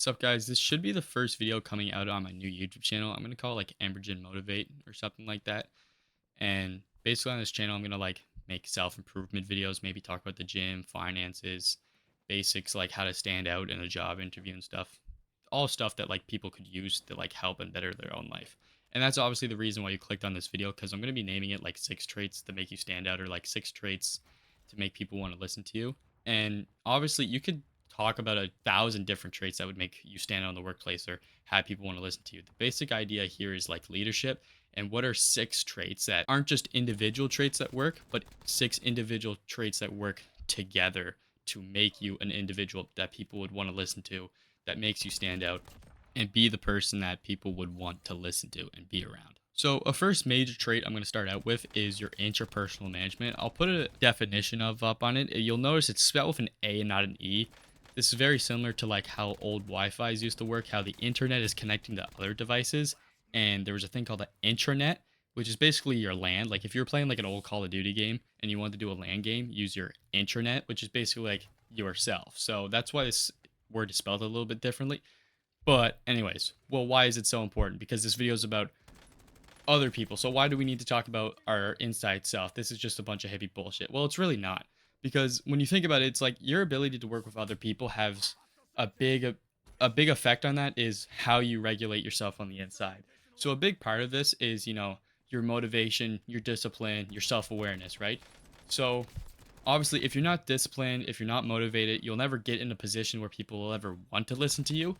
What's up, guys? This should be the first video coming out on my new YouTube channel. I'm gonna call it like Ambergen Motivate or something like that. And basically on this channel, I'm gonna like make self-improvement videos, maybe talk about the gym, finances, basics like how to stand out in a job interview and stuff. All stuff that like people could use to like help and better their own life. And that's obviously the reason why you clicked on this video, because I'm gonna be naming it like 6 traits to make you stand out, or like 6 traits to make people want to listen to you. And obviously you could talk about 1,000 different traits that would make you stand out in the workplace or have people want to listen to you. The basic idea here is like leadership. And what are 6 traits that aren't just individual traits that work, but 6 individual traits that work together to make you an individual that people would want to listen to, that makes you stand out and be the person that people would want to listen to and be around. So, a first major trait I'm going to start out with is your interpersonal management. I'll put a definition of up on it. You'll notice it's spelled with an A and not an E. This is very similar to like how old Wi-Fi's used to work, how the internet is connecting to other devices. And there was a thing called the intranet, which is basically your LAN. Like if you're playing like an old Call of Duty game and you want to do a LAN game, use your intranet, which is basically like yourself. So that's why this word is spelled a little bit differently. But anyways, well, why is it so important? Because this video is about other people. So why do we need to talk about our inside self? This is just a bunch of heavy bullshit. Well, it's really not. Because when you think about it, it's like your ability to work with other people has a big effect on that is how you regulate yourself on the inside. So a big part of this is, your motivation, your discipline, your self-awareness, right? So obviously if you're not disciplined, if you're not motivated, you'll never get in a position where people will ever want to listen to you.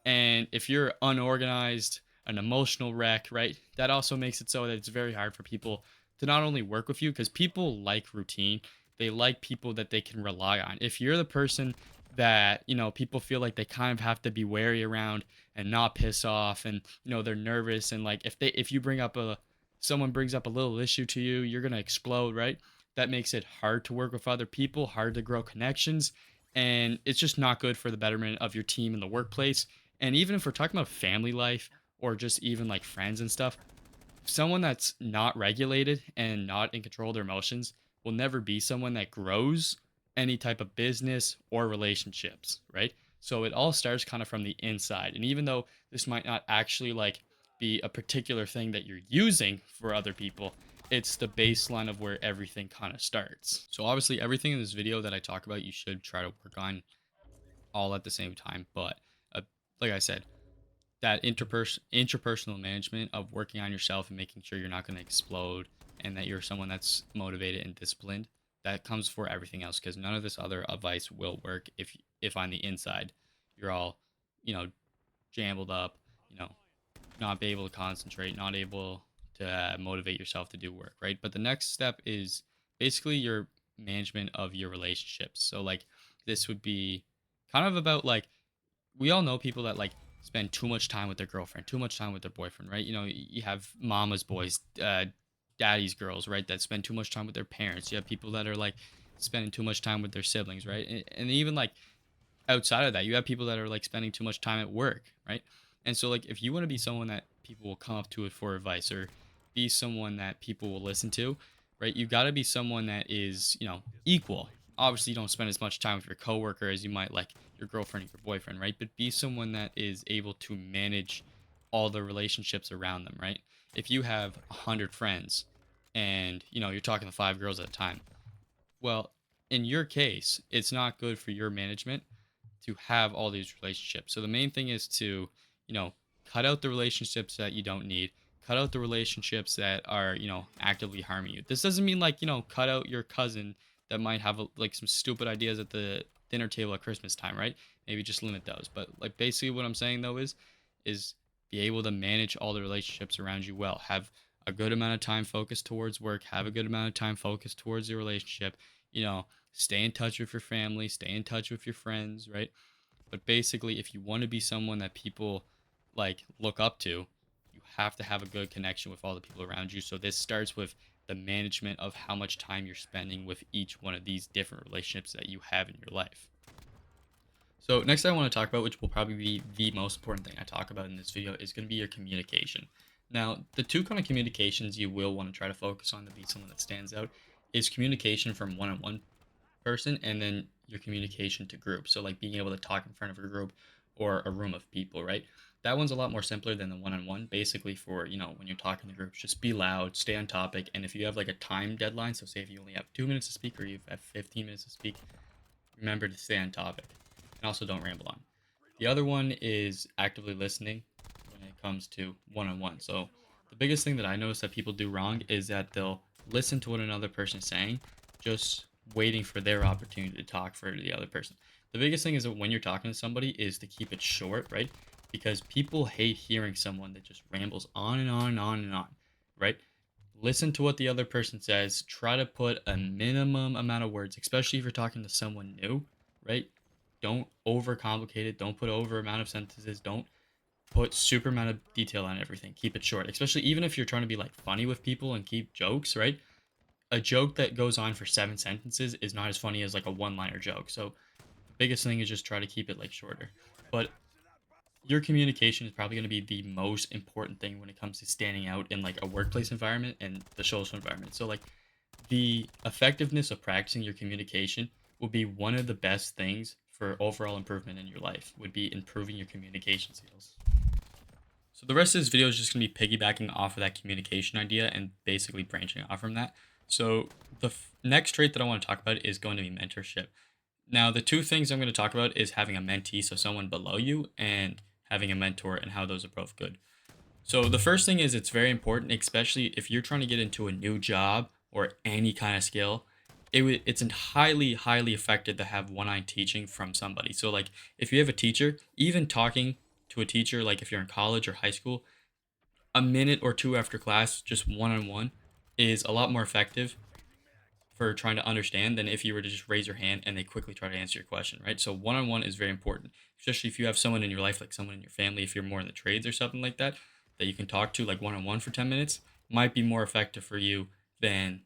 And if you're unorganized, an emotional wreck, right? That also makes it so that it's very hard for people to not only work with you, because people like routine, they like people that they can rely on. If you're the person that, people feel like they kind of have to be wary around and not piss off, and they're nervous, and like if you bring up a someone brings up a little issue to you, you're going to explode, right? That makes it hard to work with other people, hard to grow connections, and it's just not good for the betterment of your team in the workplace. And even if we're talking about family life or just even like friends and stuff, someone that's not regulated and not in control of their emotions will never be someone that grows any type of business or relationships, right? So it all starts kind of from the inside. And even though this might not actually like be a particular thing that you're using for other people, it's the baseline of where everything kind of starts. So obviously everything in this video that I talk about, you should try to work on all at the same time. But uh, like I said, that interpersonal management of working on yourself and making sure you're not going to explode, and that you're someone that's motivated and disciplined, that comes for everything else, because none of this other advice will work if on the inside you're all you know jambled up, you know not be able to concentrate, not able to motivate yourself to do work, right? But the next step is basically your management of your relationships. So like this would be kind of about like, we all know people that like spend too much time with their girlfriend, too much time with their boyfriend, right? You have mama's boys, daddy's girls, right? That spend too much time with their parents. You have people that are like spending too much time with their siblings, right? And even like outside of that, you have people that are like spending too much time at work, right? And so like if you want to be someone that people will come up to it for advice, or be someone that people will listen to, right? You got to be someone that is, equal. Obviously, you don't spend as much time with your coworker as you might like your girlfriend or your boyfriend, right? But be someone that is able to manage all the relationships around them, right? If you have 100 friends and you're talking to 5 girls at a time, well, in your case, it's not good for your management to have all these relationships. So the main thing is to, you know, cut out the relationships that you don't need, cut out the relationships that are, actively harming you. This doesn't mean like, cut out your cousin that might have like some stupid ideas at the dinner table at Christmas time, right? Maybe just limit those. But like basically what I'm saying though is be able to manage all the relationships around you well. Have a good amount of time focused towards work, have a good amount of time focused towards your relationship, stay in touch with your family, stay in touch with your friends, right? But basically, if you want to be someone that people like look up to, you have to have a good connection with all the people around you. So this starts with the management of how much time you're spending with each one of these different relationships that you have in your life. So next I want to talk about, which will probably be the most important thing I talk about in this video, is going to be your communication. Now, the two kind of communications you will want to try to focus on to be someone that stands out is communication from one-on-one person, and then your communication to group. So like being able to talk in front of a group, or a room of people, right? That one's a lot more simpler than the one-on-one. Basically, for when you're talking to groups, just be loud, stay on topic, and if you have like a time deadline, so say if you only have 2 minutes to speak or you have 15 minutes to speak, remember to stay on topic, and also don't ramble on. The other one is actively listening when it comes to one-on-one. So the biggest thing that I notice that people do wrong is that they'll listen to what another person is saying, just waiting for their opportunity to talk for the other person. The biggest thing is that when you're talking to somebody is to keep it short, right? Because people hate hearing someone that just rambles on and on and on and on, right? Listen to what the other person says. Try to put a minimum amount of words, especially if you're talking to someone new, right? Don't overcomplicate it. Don't put over amount of sentences. Don't put super amount of detail on everything. Keep it short, especially even if you're trying to be like funny with people and keep jokes, right? A joke that goes on for 7 sentences is not as funny as like a one-liner joke. So the biggest thing is just try to keep it like shorter. But your communication is probably going to be the most important thing when it comes to standing out in like a workplace environment and the social environment. So like the effectiveness of practicing your communication will be one of the best things for overall improvement in your life, would be improving your communication skills. So the rest of this video is just going to be piggybacking off of that communication idea and basically branching off from that. So the next trait that I want to talk about is going to be mentorship. Now, the two things I'm going to talk about is having a mentee, so someone below you, and having a mentor, and how those are both good. So the first thing is it's very important, especially if you're trying to get into a new job or any kind of skill. It's highly effective to have one-on teaching from somebody. So like if you have a teacher, even talking to a teacher, like if you're in college or high school, a minute or two after class, just one-on-one, is a lot more effective for trying to understand than if you were to just raise your hand and they quickly try to answer your question, right? So one-on-one is very important, especially if you have someone in your life, like someone in your family, if you're more in the trades or something like that, that you can talk to like one-on-one for 10 minutes, might be more effective for you than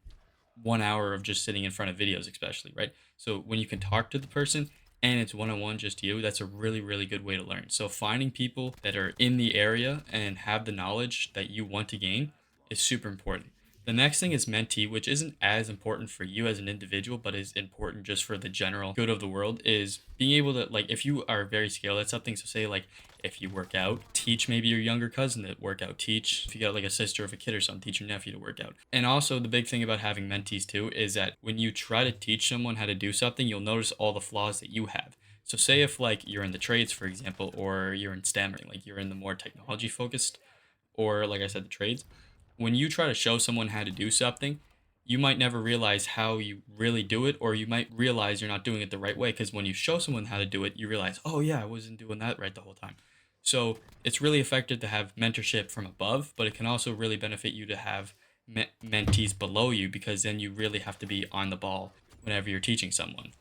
1 hour of just sitting in front of videos, especially, right? So when you can talk to the person and it's one-on-one just you, that's a really good way to learn. So finding people that are in the area and have the knowledge that you want to gain is super important. The next thing is mentee, which isn't as important for you as an individual, but is important just for the general good of the world, is being able to, like, if you are very skilled at something, so say, like, if you work out, teach maybe your younger cousin to work out. Teach, if you got like a sister of a kid or something, teach your nephew to work out. And also, the big thing about having mentees too is that when you try to teach someone how to do something, you'll notice all the flaws that you have. So, say if like you're in the trades, for example, or you're in STEM, or like you're in the more technology focused, or like I said, the trades, when you try to show someone how to do something, you might never realize how you really do it, or you might realize you're not doing it the right way. Because when you show someone how to do it, you realize, oh, yeah, I wasn't doing that right the whole time. So it's really effective to have mentorship from above, but it can also really benefit you to have mentees below you, because then you really have to be on the ball whenever you're teaching someone.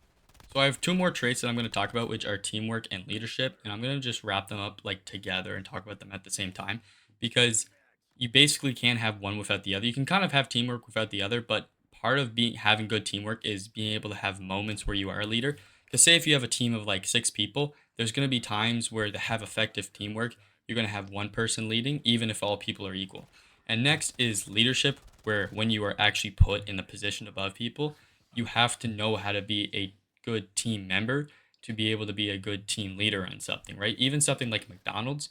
So I have two more traits that I'm going to talk about, which are teamwork and leadership, and I'm going to just wrap them up like together and talk about them at the same time, because you basically can't have one without the other. You can kind of have teamwork without the other, but part of being having good teamwork is being able to have moments where you are a leader. Because say if you have a team of like 6 people, there's going to be times where to have effective teamwork, you're going to have one person leading, even if all people are equal. And next is leadership, where when you are actually put in the position above people, you have to know how to be a good team member to be able to be a good team leader on something, right? Even something like McDonald's,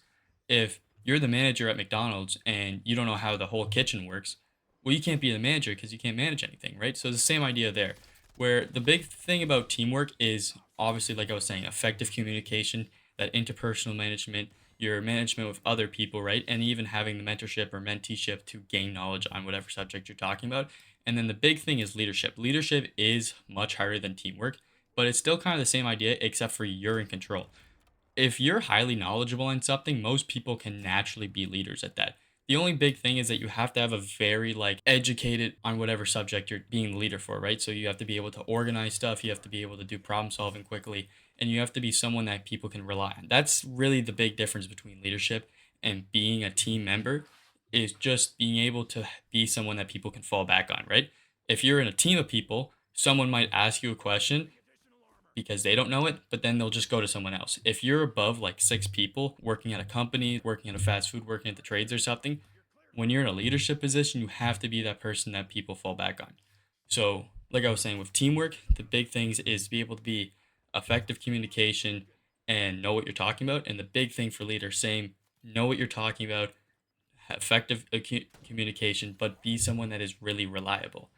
if you're the manager at McDonald's and you don't know how the whole kitchen works, well, you can't be the manager because you can't manage anything, right? So it's the same idea there, where the big thing about teamwork is obviously, like I was saying, effective communication, that interpersonal management, your management with other people, right? And even having the mentorship or menteeship to gain knowledge on whatever subject you're talking about. And then the big thing is leadership. Leadership is much harder than teamwork, but it's still kind of the same idea, except for you're in control. If you're highly knowledgeable in something, most people can naturally be leaders at that. The only big thing is that you have to have a very like educated on whatever subject you're being the leader for, right? So you have to be able to organize stuff, you have to be able to do problem solving quickly, and you have to be someone that people can rely on. That's really the big difference between leadership and being a team member, is just being able to be someone that people can fall back on, right? If you're in a team of people, someone might ask you a question because they don't know it, but then they'll just go to someone else. If you're above like 6 people working at a company, working at a fast food, working at the trades or something, when you're in a leadership position, you have to be that person that people fall back on. So, like I was saying, with teamwork, the big things is to be able to be effective communication and know what you're talking about. And the big thing for leaders, same, know what you're talking about, effective communication, but be someone that is really reliable.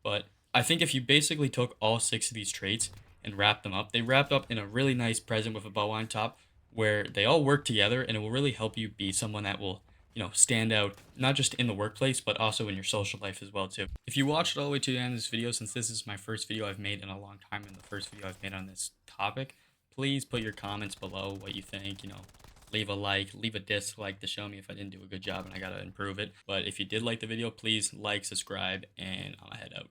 But I think if you basically took all six of these traits and wrapped them up, they wrapped up in a really nice present with a bow on top where they all work together, and it will really help you be someone that will, stand out not just in the workplace, but also in your social life as well too. If you watched all the way to the end of this video, since this is my first video I've made in a long time and the first video I've made on this topic, please put your comments below what you think, leave a like, leave a dislike to show me if I didn't do a good job and I gotta improve it. But if you did like the video, please like, subscribe, and I'll head out.